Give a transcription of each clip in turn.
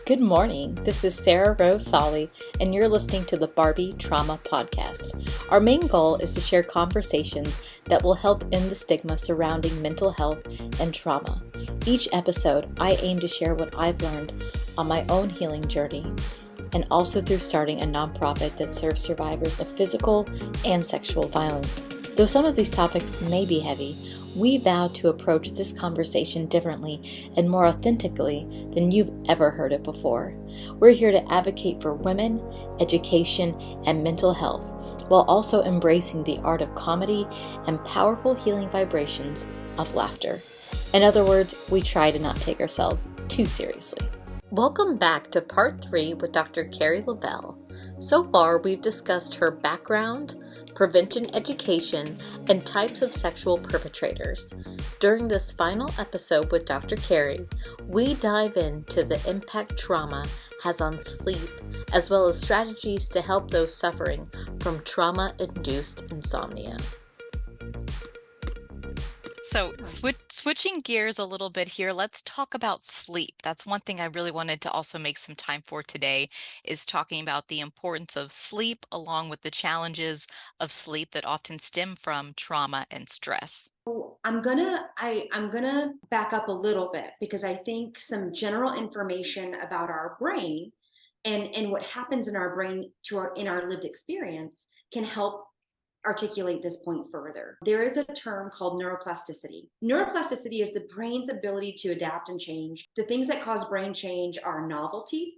Good morning. This is Sarah Rose Solly, and you're listening to the Barbie Trauma Podcast. Our main goal is to share conversations that will help end the stigma surrounding mental health and trauma. Each episode, I aim to share what I've learned on my own healing journey, and also through starting a nonprofit that serves survivors of physical and sexual violence. Though some of these topics may be heavy, we vow to approach this conversation differently and more authentically than you've ever heard it before. We're here to advocate for women, education, and mental health, while also embracing the art of comedy and powerful healing vibrations of laughter. In other words, we try to not take ourselves too seriously. Welcome back to part 3 with Dr. Kari Leavell. So far, we've discussed her background, prevention education, and types of sexual perpetrators. During this final episode with Dr. Kari, we dive into the impact trauma has on sleep, as well as strategies to help those suffering from trauma-induced insomnia. So switching gears a little bit here, let's talk about sleep. That's one thing I really wanted to also make some time for today, is talking about the importance of sleep along with the challenges of sleep that often stem from trauma and stress. I'm gonna back up a little bit because I think some general information about our brain and what happens in our brain in our lived experience can help articulate this point further. There is a term called neuroplasticity. Neuroplasticity is the brain's ability to adapt and change. The things that cause brain change are novelty,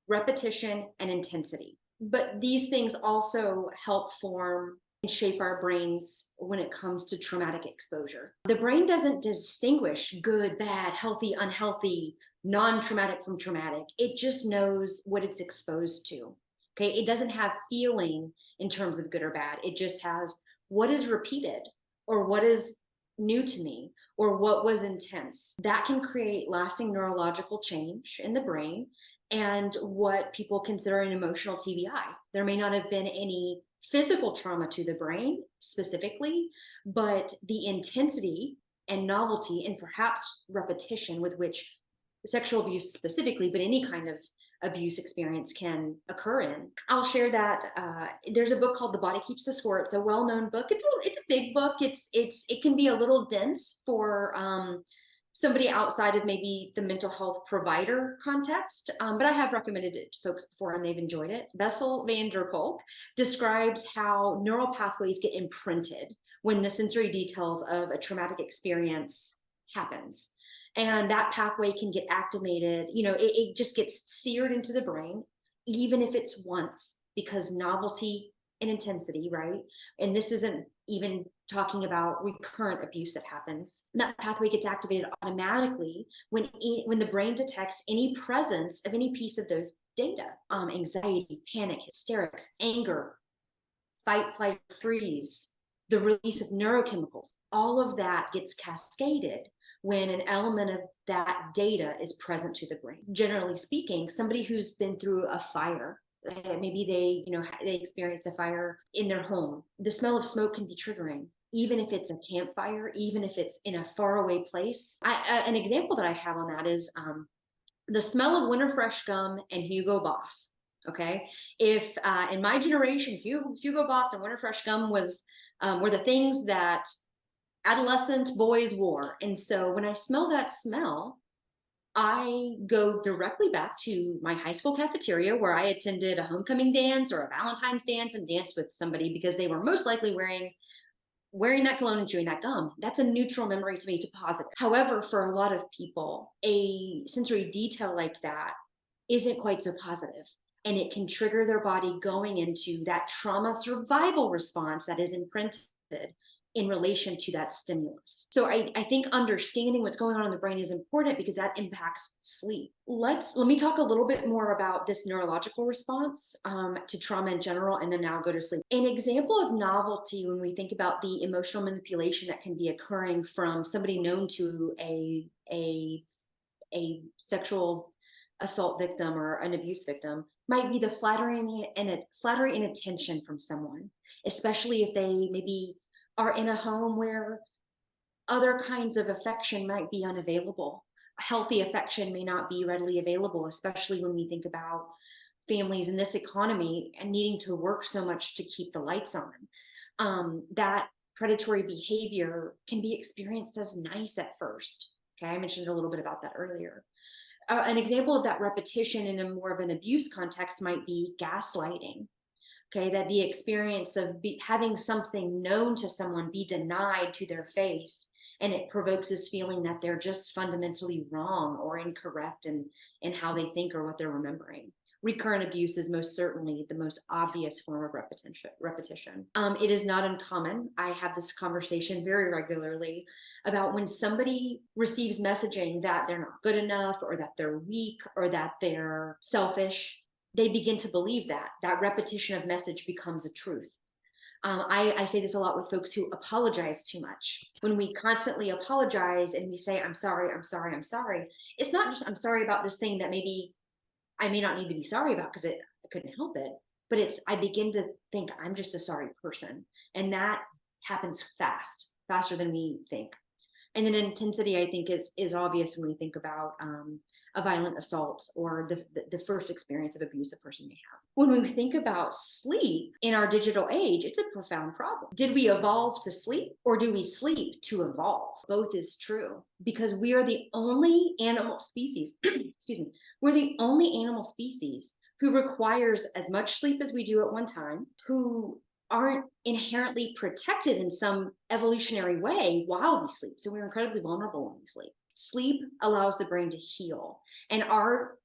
repetition, and intensity. But these things also help form and shape our brains when it comes to traumatic exposure. The brain doesn't distinguish good, bad, healthy, unhealthy, non-traumatic from traumatic. It just knows what it's exposed to. Okay, it doesn't have feeling in terms of good or bad. It just has what is repeated or what is new to me or what was intense. That can create lasting neurological change in the brain and what people consider an emotional TBI. There may not have been any physical trauma to the brain specifically, but the intensity and novelty and perhaps repetition with which sexual abuse specifically, but any kind of abuse experience can occur in. I'll share that there's a book called The Body Keeps the Score. It's a well-known book. It's a big book. It can be a little dense for somebody outside of maybe the mental health provider context, but I have recommended it to folks before and they've enjoyed it. Bessel van der Kolk describes how neural pathways get imprinted when the sensory details of a traumatic experience happens. And that pathway can get activated, it just gets seared into the brain, even if it's once, because novelty and intensity, right? And this isn't even talking about recurrent abuse that happens. That pathway gets activated automatically when the brain detects any presence of any piece of those data, anxiety, panic, hysterics, anger, fight, flight, freeze, the release of neurochemicals. All of that gets cascaded when an element of that data is present to the brain. Generally speaking, somebody who's been through a fire, maybe they experienced a fire in their home, the smell of smoke can be triggering, even if it's a campfire, even if it's in a faraway place. An example that I have on that is the smell of Winter Fresh gum and Hugo Boss. Okay, if in my generation, Hugo Boss and Winter Fresh gum were the things that adolescent boys wore. And so when I smell that smell, I go directly back to my high school cafeteria where I attended a homecoming dance or a Valentine's dance and danced with somebody because they were most likely wearing that cologne and chewing that gum. That's a neutral memory to me to positive. However, for a lot of people, a sensory detail like that isn't quite so positive. And it can trigger their body going into that trauma survival response that is imprinted in relation to that stimulus. So I think understanding what's going on in the brain is important because that impacts sleep. Let me talk a little bit more about this neurological response to trauma in general, and then now go to sleep. An example of novelty when we think about the emotional manipulation that can be occurring from somebody known to a sexual assault victim or an abuse victim might be the flattery and attention from someone, especially if they maybe are in a home where other kinds of affection might be unavailable. Healthy affection may not be readily available, especially when we think about families in this economy and needing to work so much to keep the lights on. That predatory behavior can be experienced as nice at first. Okay, I mentioned a little bit about that earlier. An example of that repetition in a more of an abuse context might be gaslighting. Okay, that the experience of having something known to someone be denied to their face, and it provokes this feeling that they're just fundamentally wrong or incorrect in how they think or what they're remembering. Recurrent abuse is most certainly the most obvious form of repetition. It is not uncommon. I have this conversation very regularly about when somebody receives messaging that they're not good enough, or that they're weak, or that they're selfish. They begin to believe that repetition of message becomes a truth. I say this a lot with folks who apologize too much. When we constantly apologize and we say, I'm sorry, I'm sorry, I'm sorry, it's not just I'm sorry about this thing that maybe I may not need to be sorry about because I couldn't help it, but I begin to think I'm just a sorry person. And that happens faster than we think. And then intensity, I think, is obvious when we think about a violent assault or the first experience of abuse a person may have. When we think about sleep in our digital age, it's a profound problem. Did we evolve to sleep, or do we sleep to evolve? Both is true, because we are the only animal species, excuse me, we're the only animal species who requires as much sleep as we do at one time, who aren't inherently protected in some evolutionary way while we sleep. So we're incredibly vulnerable when we sleep. Sleep allows the brain to heal, and our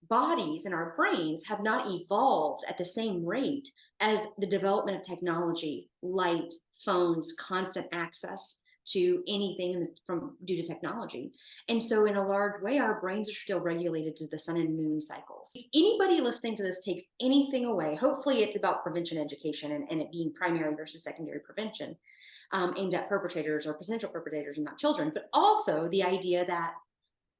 bodies and our brains have not evolved at the same rate as the development of technology, light, phones, constant access to anything due to technology. And so in a large way, our brains are still regulated to the sun and moon cycles. If anybody listening to this takes anything away, hopefully it's about prevention education and it being primary versus secondary prevention, aimed at perpetrators or potential perpetrators and not children, but also the idea that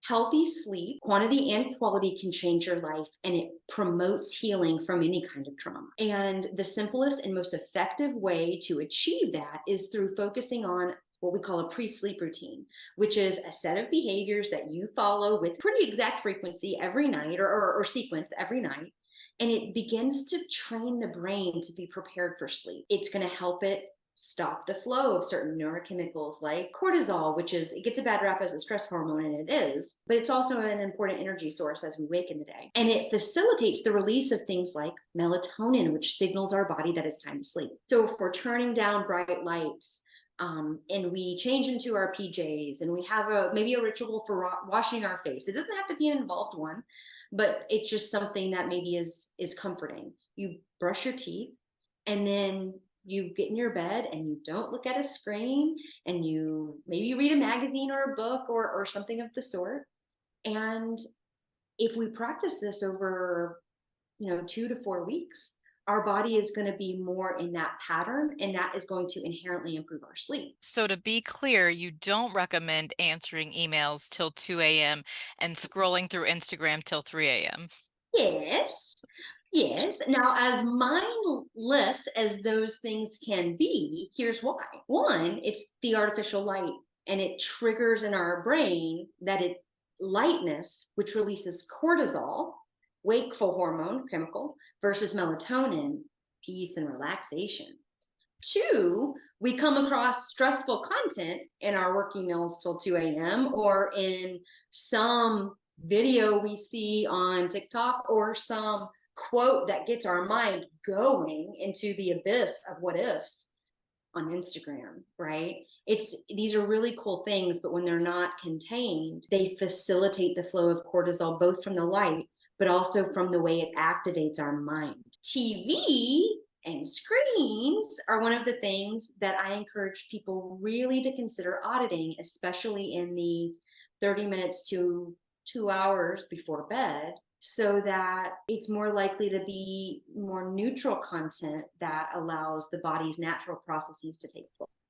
healthy sleep, quantity and quality, can change your life, and it promotes healing from any kind of trauma. And the simplest and most effective way to achieve that is through focusing on what we call a pre-sleep routine, which is a set of behaviors that you follow with pretty exact frequency every night, or sequence every night. And it begins to train the brain to be prepared for sleep. It's going to help it stop the flow of certain neurochemicals like cortisol, which it gets a bad rap as a stress hormone, and it is, but it's also an important energy source as we wake in the day. And it facilitates the release of things like melatonin, which signals our body that it's time to sleep. So if we're turning down bright lights, and we change into our PJs, and we have maybe a ritual for washing our face. It doesn't have to be an involved one, but it's just something that maybe is comforting. You brush your teeth, and then you get in your bed and you don't look at a screen, and you maybe read a magazine or a book or something of the sort. And if we practice this over 2 to 4 weeks, our body is going to be more in that pattern, and that is going to inherently improve our sleep. So to be clear, you don't recommend answering emails till 2 a.m. and scrolling through Instagram till 3 a.m. Yes. Now, as mindless as those things can be, here's why. One, it's the artificial light, and it triggers in our brain that lightness, which releases cortisol, wakeful hormone chemical, versus melatonin, peace and relaxation. Two, we come across stressful content in our working meals till 2 a.m. or in some video we see on TikTok, or some quote that gets our mind going into the abyss of what ifs on Instagram, right? These are really cool things, but when they're not contained, they facilitate the flow of cortisol, both from the light, but also from the way it activates our mind. TV and screens are one of the things that I encourage people really to consider auditing, especially in the 30 minutes to 2 hours before bed, so that it's more likely to be more neutral content that allows the body's natural processes to take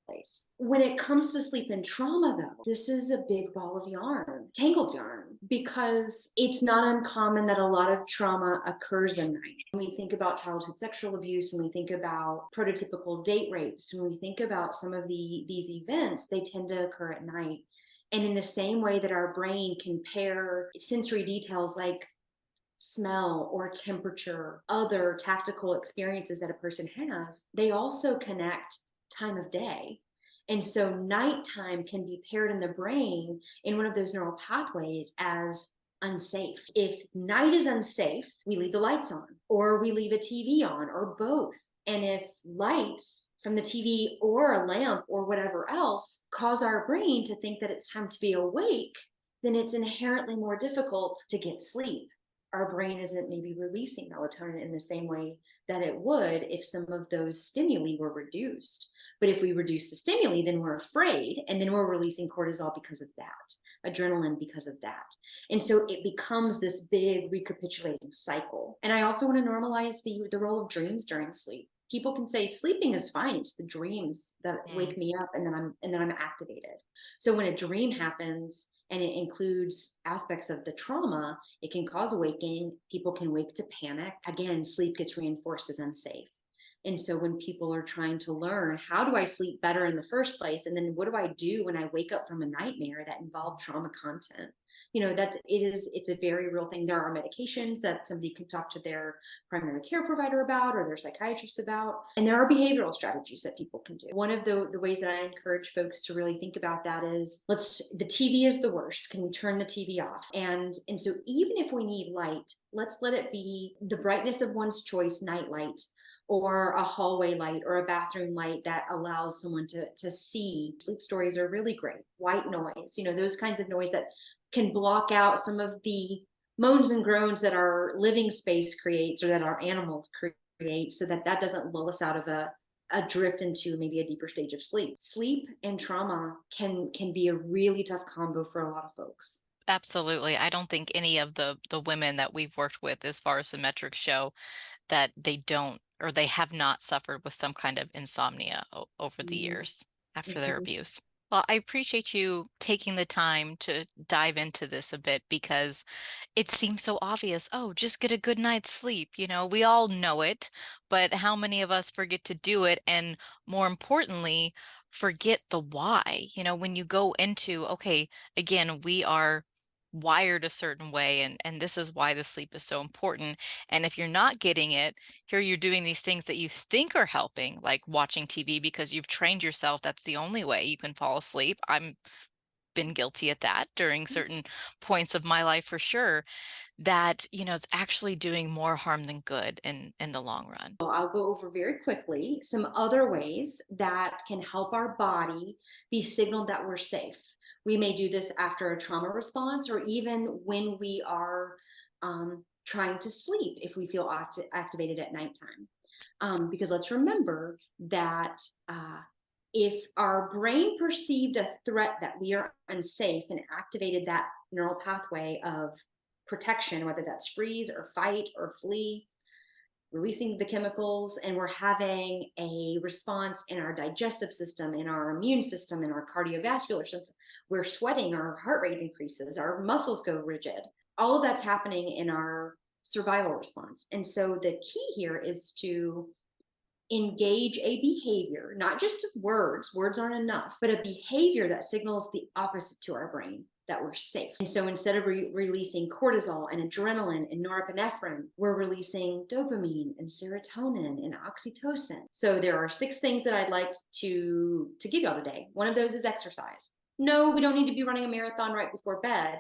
place. When it comes to sleep and trauma, though, this is a big ball of yarn, tangled yarn, because it's not uncommon that a lot of trauma occurs at night. When we think about childhood sexual abuse, when we think about prototypical date rapes, when we think about some of these events, they tend to occur at night. And in the same way that our brain can pair sensory details like smell or temperature, other tactical experiences that a person has, they also connect time of day. And so nighttime can be paired in the brain in one of those neural pathways as unsafe. If night is unsafe, we leave the lights on, or we leave a TV on, or both. And if lights from the TV or a lamp or whatever else cause our brain to think that it's time to be awake, then it's inherently more difficult to get sleep. Our brain isn't maybe releasing melatonin in the same way that it would if some of those stimuli were reduced. But if we reduce the stimuli, then we're afraid, and then we're releasing cortisol because of that, adrenaline because of that. And so it becomes this big recapitulating cycle. And I also want to normalize the role of dreams during sleep. People can say sleeping is fine. It's the dreams that wake me up and then I'm activated. So when a dream happens and it includes aspects of the trauma, it can cause awakening. People can wake to panic. Again, sleep gets reinforced as unsafe. And so when people are trying to learn, how do I sleep better in the first place? And then what do I do when I wake up from a nightmare that involved trauma content? It's a very real thing. There are medications that somebody can talk to their primary care provider about or their psychiatrist about. And there are behavioral strategies that people can do. One of the ways that I encourage folks to really think about that is the TV is the worst. Can we turn the TV off? And so even if we need light, let's let it be the brightness of one's choice, night light, or a hallway light or a bathroom light that allows someone to see. Sleep stories are really great. White noise, those kinds of noise that can block out some of the moans and groans that our living space creates or that our animals create, so that doesn't lull us out of a drift into maybe a deeper stage of sleep. Sleep and trauma can be a really tough combo for a lot of folks. Absolutely. I don't think any of the women that we've worked with, as far as the metrics show, that they don't or they have not suffered with some kind of insomnia over the years after their Mm-hmm. abuse. Well, I appreciate you taking the time to dive into this a bit, because it seems so obvious. Oh, just get a good night's sleep. We all know it, but how many of us forget to do it? And more importantly, forget the why. When you go into, okay, again, we are wired a certain way, and this is why the sleep is so important. And if you're not getting it, here you're doing these things that you think are helping, like watching TV because you've trained yourself that's the only way you can fall asleep. I'm been guilty at that during certain points of my life, for sure, that it's actually doing more harm than good in the long run. I'll go over very quickly some other ways that can help our body be signaled that we're safe. We may do this after a trauma response or even when we are trying to sleep if we feel activated at nighttime. Because let's remember that if our brain perceived a threat that we are unsafe and activated that neural pathway of protection, whether that's freeze or fight or flee, releasing the chemicals, and we're having a response in our digestive system, in our immune system, in our cardiovascular system, we're sweating, our heart rate increases, our muscles go rigid. All of that's happening in our survival response. And so the key here is to engage a behavior, not just words aren't enough, but a behavior that signals the opposite to our brain, that we're safe. And so instead of releasing cortisol and adrenaline and norepinephrine, we're releasing dopamine and serotonin and oxytocin. So there are 6 things that I'd like to give y'all today. One of those is exercise. No, we don't need to be running a marathon right before bed,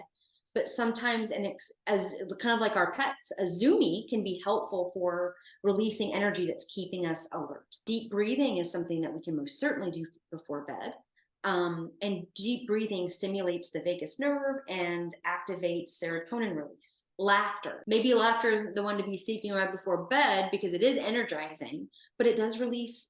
but sometimes, as kind of like our pets, a Zumi can be helpful for releasing energy that's keeping us alert. Deep breathing is something that we can most certainly do before bed. And deep breathing stimulates the vagus nerve and activates serotonin release. Laughter. Maybe laughter isn't the one to be seeking right before bed because it is energizing, but it does release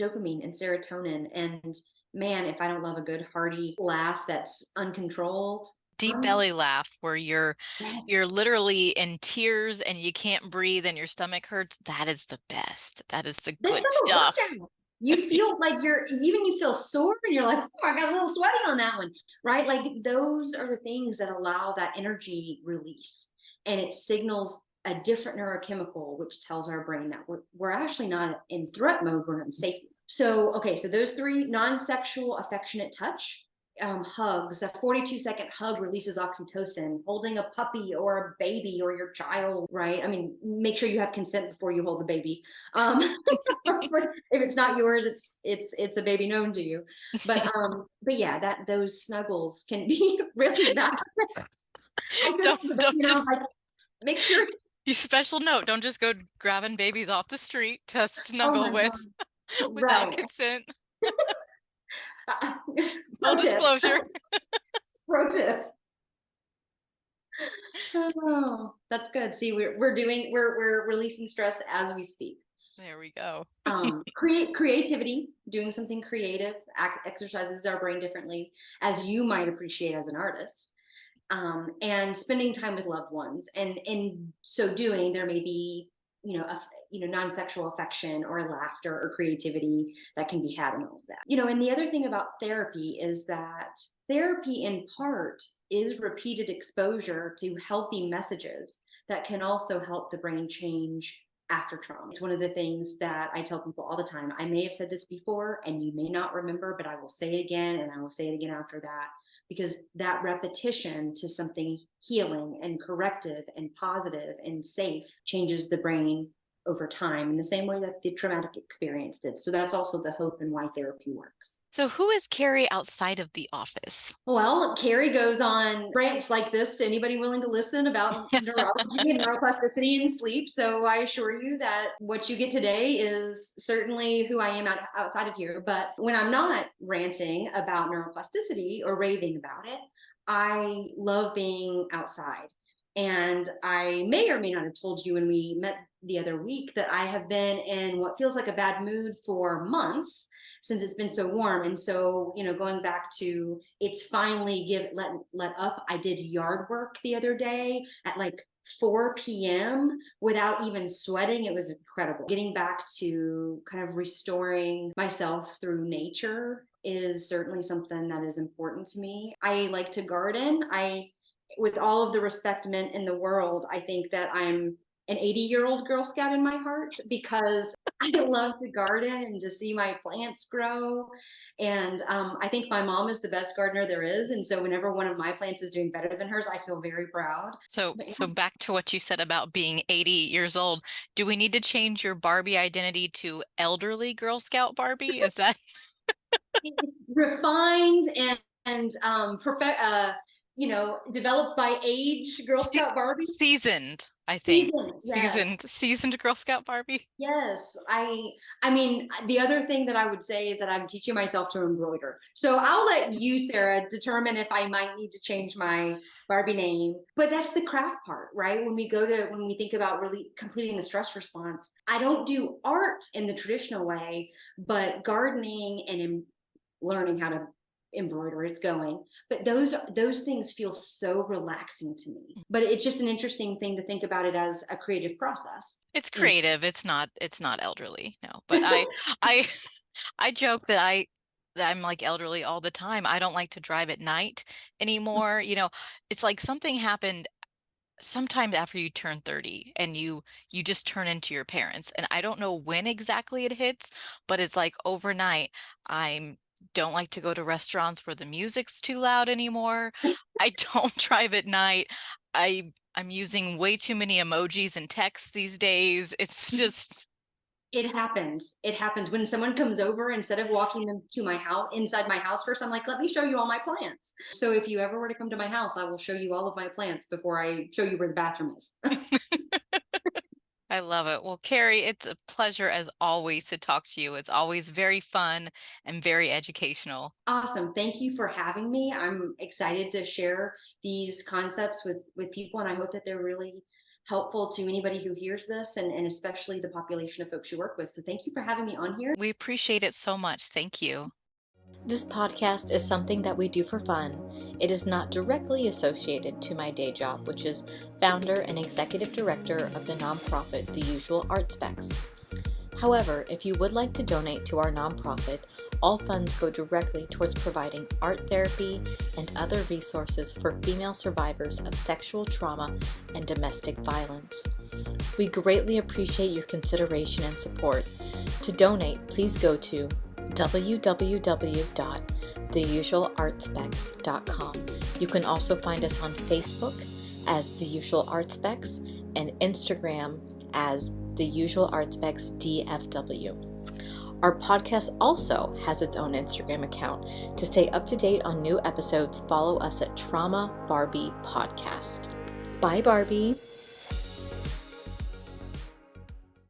dopamine and serotonin. And man, if I don't love a good hearty laugh that's uncontrolled. Deep belly laugh where you're Yes. you're literally in tears and you can't breathe and your stomach hurts. That is the best. That is the That's good not a stuff. workout. You feel like you feel sore and you're like, oh, I got a little sweaty on that one, right? Like those are the things that allow that energy release, and it signals a different neurochemical, which tells our brain that we're actually not in threat mode, we're in safety. So, okay, so those 3: non-sexual affectionate touch, hugs. A 42-second hug releases oxytocin. Holding a puppy or a baby or your child, right? I mean, make sure you have consent before you hold the baby. If it's not yours, it's a baby known to you. But yeah, that those snuggles can be really bad. Don't just Like, make sure. special note, don't just go grabbing babies off the street to Oh snuggle my with God. without Right. consent. Pro Full tip. disclosure. Pro tip. Oh, that's good. See, we're releasing stress as we speak. There we go. Creativity, doing something creative, exercises our brain differently, as you might appreciate as an artist. And spending time with loved ones, and in so doing, there may be, non-sexual affection or laughter or creativity that can be had in all of that. And the other thing about therapy is that therapy in part is repeated exposure to healthy messages that can also help the brain change after trauma. It's one of the things that I tell people all the time. I may have said this before and you may not remember, but I will say it again, and I will say it again after that, because that repetition to something healing and corrective and positive and safe changes the brain over time in the same way that the traumatic experience did. So that's also the hope and why therapy works. So who is Kari outside of the office? Well, Kari goes on rants like this to anybody willing to listen about neurology and neuroplasticity and sleep. So I assure you that what you get today is certainly who I am outside of here. But when I'm not ranting about neuroplasticity or raving about it, I love being outside. And I may or may not have told you when we met the other week that I have been in what feels like a bad mood for months since it's been so warm. And so, going back to it's finally let up. I did yard work the other day at like 4 p.m. without even sweating. It was incredible. Getting back to kind of restoring myself through nature is certainly something that is important to me. I like to garden. With all of the respect meant in the world, I think that I'm an 80-year-old Girl Scout in my heart, because I love to garden and to see my plants grow. And I think my mom is the best gardener there is. And so whenever one of my plants is doing better than hers, I feel very proud. So back to what you said about being 80 years old. Do we need to change your Barbie identity to elderly Girl Scout Barbie? Is that refined and developed by age Girl Scout Barbie? Seasoned, I think. Seasoned, yes. Seasoned Girl Scout Barbie. Yes. I mean, the other thing that I would say is that I'm teaching myself to embroider. So I'll let you, Sarah, determine if I might need to change my Barbie name. But that's the craft part, right? When we think about really completing the stress response, I don't do art in the traditional way, but gardening and learning how to embroider, it's going. But those things feel so relaxing to me. But it's just an interesting thing to think about it as a creative process. It's creative. It's not elderly. No. But I joke that I'm like elderly all the time. I don't like to drive at night anymore. It's like something happened sometime after you turn 30 and you just turn into your parents. And I don't know when exactly it hits, but it's like overnight. I don't like to go to restaurants where the music's too loud anymore. I don't drive at night. I'm using way too many emojis and texts these days. It's just it happens. It happens when someone comes over, instead of walking them to my house, inside my house first, I'm like, let me show you all my plants. So if you ever were to come to my house, I will show you all of my plants before I show you where the bathroom is. I love it. Well, Kari, it's a pleasure as always to talk to you. It's always very fun and very educational. Awesome. Thank you for having me. I'm excited to share these concepts with people, and I hope that they're really helpful to anybody who hears this, and especially the population of folks you work with. So thank you for having me on here. We appreciate it so much. Thank you. This podcast is something that we do for fun. It is not directly associated to my day job, which is founder and executive director of the nonprofit The Usual Art Specs. However, if you would like to donate to our nonprofit, all funds go directly towards providing art therapy and other resources for female survivors of sexual trauma and domestic violence. We greatly appreciate your consideration and support. To donate, please go to www.barbietrauma.com theusualartspecs.com. You can also find us on Facebook as The Usual Art Specs and Instagram as The Usual Art Specs DFW. Our podcast also has its own Instagram account. To stay up to date on new episodes, follow us at Trauma Barbie Podcast. Bye, Barbie.